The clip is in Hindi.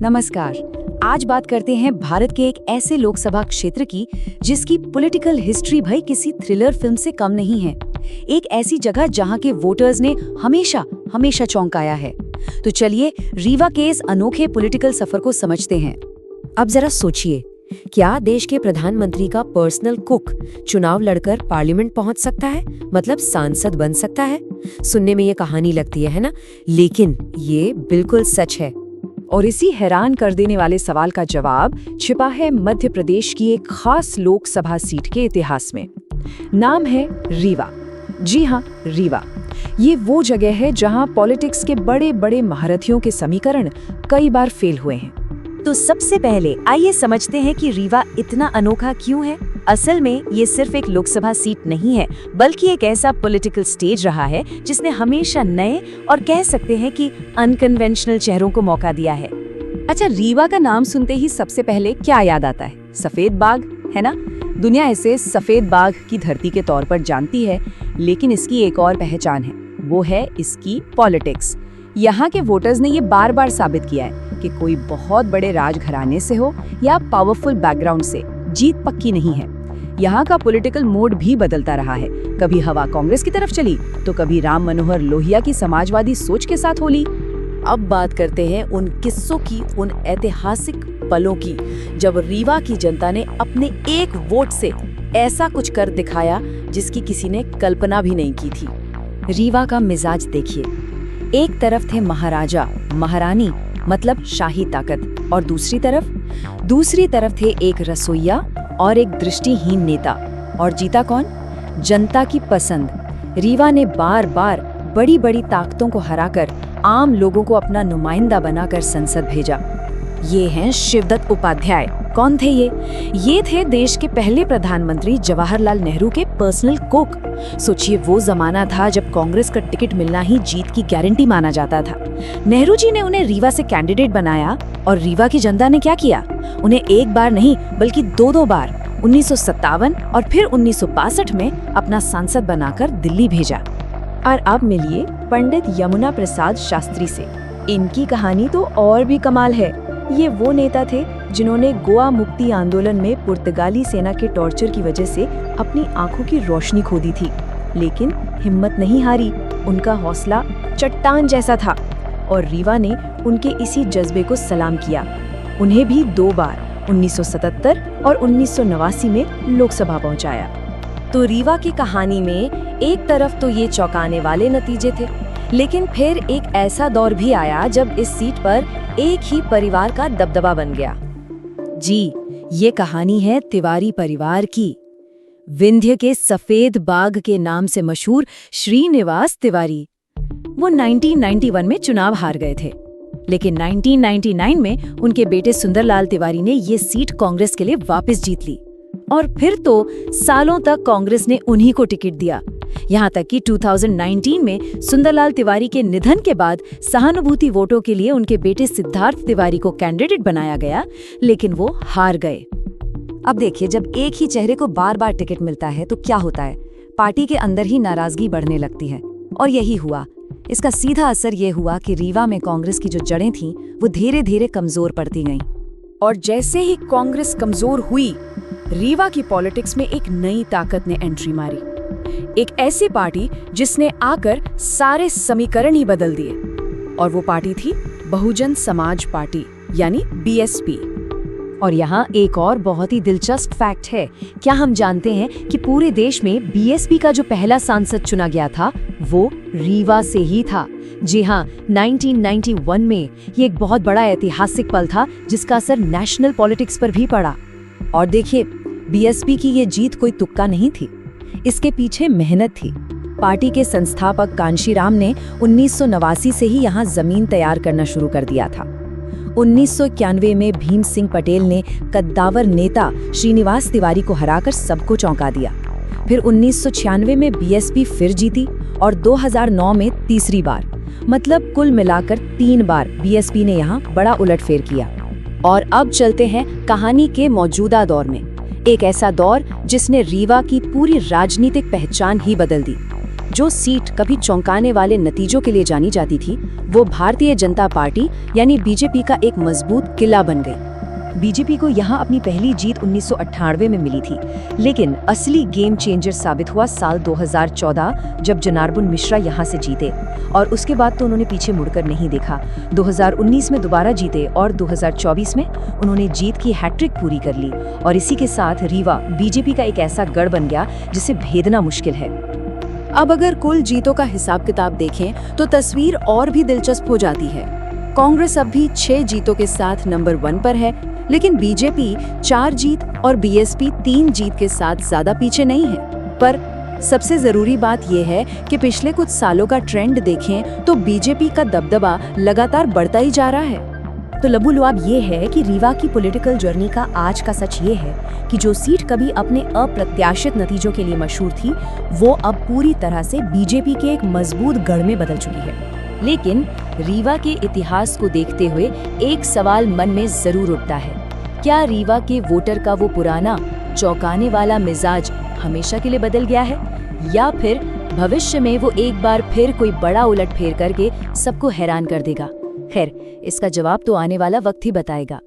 नमस्कार। आज बात करते हैं भारत के एक ऐसे लोकसभा क्षेत्र की जिसकी पॉलिटिकल हिस्ट्री भाई किसी थ्रिलर फिल्म से कम नहीं है। एक ऐसी जगह जहां के वोटर्स ने हमेशा हमेशा चौंकाया है। तो चलिए रीवा के इस अनोखे पॉलिटिकल सफर को समझते हैं। अब जरा सोचिए, क्या देश के प्रधानमंत्री का पर्सनल कुक चुनाव लड़कर पार्लियामेंट पहुंच सकता है, मतलब सांसद बन सकता है? सुनने में ये कहानी लगती है ना, लेकिन ये बिल्कुल सच है। और इसी हैरान कर देने वाले सवाल का जवाब छिपा है मध्य प्रदेश की एक खास लोकसभा सीट के इतिहास में। नाम है रीवा। जी हाँ, रीवा। ये वो जगह है जहां पॉलिटिक्स के बड़े बड़े महारथियों के समीकरण कई बार फेल हुए हैं। तो सबसे पहले आइए समझते हैं कि रीवा इतना अनोखा क्यों है। असल में ये सिर्फ एक लोकसभा सीट नहीं है, बल्कि एक ऐसा पॉलिटिकल स्टेज रहा है जिसने हमेशा नए और कह सकते हैं कि अनकन्वेंशनल चेहरों को मौका दिया है। अच्छा, रीवा का नाम सुनते ही सबसे पहले क्या याद आता है? सफेद बाग, है ना? दुनिया इसे सफेद बाग की धरती के तौर पर जानती है, लेकिन इसकी एक और पहचान है, वो है इसकी पॉलिटिक्स। यहाँ के वोटर्स ने ये बार बार साबित किया है कि कोई बहुत बड़े राजघराने से हो या पावरफुल बैकग्राउंड से, जीत पक्की नहीं है। यहाँ का पॉलिटिकल मूड भी बदलता रहा है। कभी हवा कांग्रेस की तरफ चली तो कभी राम मनोहर लोहिया की समाजवादी सोच के साथ होली। अब बात करते हैं उन किस्सों की, उन ऐतिहासिक पलों की, जब रीवा की जनता ने अपने एक वोट से ऐसा कुछ कर दिखाया जिसकी किसी ने कल्पना भी नहीं की थी। रीवा का मिजाज देखिए। एक तरफ थे महाराजा महारानी, मतलब शाही ताकत, और दूसरी तरफ थे एक रसोइया और एक दृष्टिहीन नेता। और जीता कौन? जनता की पसंद। रीवा ने बार बार बड़ी बड़ी ताकतों को हराकर आम लोगों को अपना नुमाइंदा बनाकर संसद भेजा। ये हैं शिवदत्त उपाध्याय। कौन थे ये? ये थे देश के पहले प्रधानमंत्री जवाहरलाल नेहरू के पर्सनल कुक। सोचिए, वो जमाना था जब कांग्रेस का टिकट मिलना ही जीत की गारंटी माना जाता था। नेहरू जी ने उन्हें रीवा से कैंडिडेट बनाया और रीवा की जनता ने क्या किया? उन्हें एक बार नहीं बल्कि दो बार 1957 और फिर 1962 में अपना सांसद बनाकर दिल्ली भेजा। और अब मिलिए पंडित यमुना प्रसाद शास्त्री से। इनकी कहानी तो और भी कमाल है। ये वो नेता थे जिन्होंने गोवा मुक्ति आंदोलन में पुर्तगाली सेना के टॉर्चर की वजह से अपनी आंखों की रोशनी खो दी थी, लेकिन हिम्मत नहीं हारी। उनका हौसला चट्टान जैसा था और रीवा ने उनके इसी जज्बे को सलाम किया। उन्हें भी 2 बार 1977 और 1989 में लोकसभा पहुंचाया। तो रीवा की कहानी में एक तरफ तो ये चौंकाने वाले नतीजे थे, लेकिन फिर एक ऐसा दौर भी आया जब इस सीट पर एक ही परिवार का दबदबा बन गया। जी, ये कहानी है तिवारी परिवार की। विंध्य के सफेद बाग के नाम से मशहूर श्रीनिवास तिवारी। वो 1991 में चुनाव हार गए थे, लेकिन 1999 में उनके बेटे सुंदरलाल तिवारी ने ये सीट कांग्रेस के लिए वापस जीत ली। और फिर तो सालों तक कांग्रेस ने उन्हीं को टिकट दिया। यहाँ तक कि 2019 में सुंदरलाल तिवारी के निधन के बाद सहानुभूति वोटों के लिए उनके बेटे सिद्धार्थ तिवारी को कैंडिडेट बनाया गया, लेकिन वो हार गए। अब देखिए, जब एक ही चेहरे को बार बार टिकट मिलता है तो क्या होता है? पार्टी के अंदर ही नाराजगी बढ़ने लगती है, और यही हुआ। इसका सीधा असर ये हुआ कि रीवा में कांग्रेस की जो जड़ें थीं, वो धीरे धीरे कमजोर पड़ती गईं। और जैसे ही कांग्रेस कमजोर हुई, रीवा की पॉलिटिक्स में एक नई ताकत ने एंट्री मारी। एक ऐसी पार्टी जिसने आकर सारे समीकरण ही बदल दिए, और वो पार्टी थी बहुजन समाज पार्टी, यानी बीएसपी। और यहाँ एक और बहुत ही दिलचस्प फैक्ट है। क्या हम जानते हैं कि पूरे देश में बीएसपी का जो पहला सांसद चुना गया था वो रीवा से ही था? जी हाँ, 1991 में ये एक बहुत बड़ा ऐतिहासिक पल था जिसका असर नेशनल पॉलिटिक्स पर भी पड़ा। और देखिए, बीएसपी की ये जीत कोई तुक्का नहीं थी, इसके पीछे मेहनत थी। पार्टी के संस्थापक कांशीराम ने 1989 से ही यहाँ जमीन तैयार करना शुरू कर दिया था। 1991 में भीम सिंह पटेल ने कद्दावर नेता श्रीनिवास तिवारी को हराकर सबको चौंका दिया। फिर 1996 में बीएसपी फिर जीती और 2009 में तीसरी बार, मतलब कुल मिलाकर 3 बार बीएसपी ने यहाँ बड़ा उलटफेर किया। और अब चलते हैं कहानी के मौजूदा दौर में, एक ऐसा दौर जिसने रीवा की पूरी राजनीतिक पहचान ही बदल दी। जो सीट कभी चौंकाने वाले नतीजों के लिए जानी जाती थी, वो भारतीय जनता पार्टी यानी बीजेपी का एक मजबूत किला बन गई। बीजेपी को यहाँ अपनी पहली जीत 1998 में मिली थी, लेकिन असली गेम चेंजर साबित हुआ साल 2014 जब जनार्दन मिश्रा यहाँ से जीते, और उसके बाद तो उन्होंने पीछे मुड़कर नहीं देखा। 2019 में दोबारा जीते और 2024 में उन्होंने जीत की हैट्रिक पूरी कर ली, और इसी के साथ रीवा बीजेपी का एक ऐसा गढ़ बन गया जिसे भेदना मुश्किल है। अब अगर कुल जीतों का हिसाब किताब देखें तो तस्वीर और भी दिलचस्प हो जाती है। कांग्रेस अब भी 6 जीतों के साथ नंबर 1 पर है, लेकिन बीजेपी 4 जीत और बीएसपी 3 जीत के साथ ज्यादा पीछे नहीं है। पर सबसे जरूरी बात यह है कि पिछले कुछ सालों का ट्रेंड देखें तो बीजेपी का दबदबा लगातार बढ़ता ही जा रहा है। तो लबू लुआब ये है कि रीवा की पॉलिटिकल जर्नी का आज का सच ये है कि जो सीट कभी अपने अप्रत्याशित नतीजों के लिए मशहूर थी, वो अब पूरी तरह से बीजेपी के एक मजबूत गढ़ में बदल चुकी है। लेकिन रीवा के इतिहास को देखते हुए एक सवाल मन में जरूर उठता है, क्या रीवा के वोटर का वो पुराना चौंकाने वाला मिजाज हमेशा के लिए बदल गया है, या फिर भविष्य में वो एक बार फिर कोई बड़ा उलटफेर करके सबको हैरान कर देगा? खैर, इसका जवाब तो आने वाला वक्त ही बताएगा।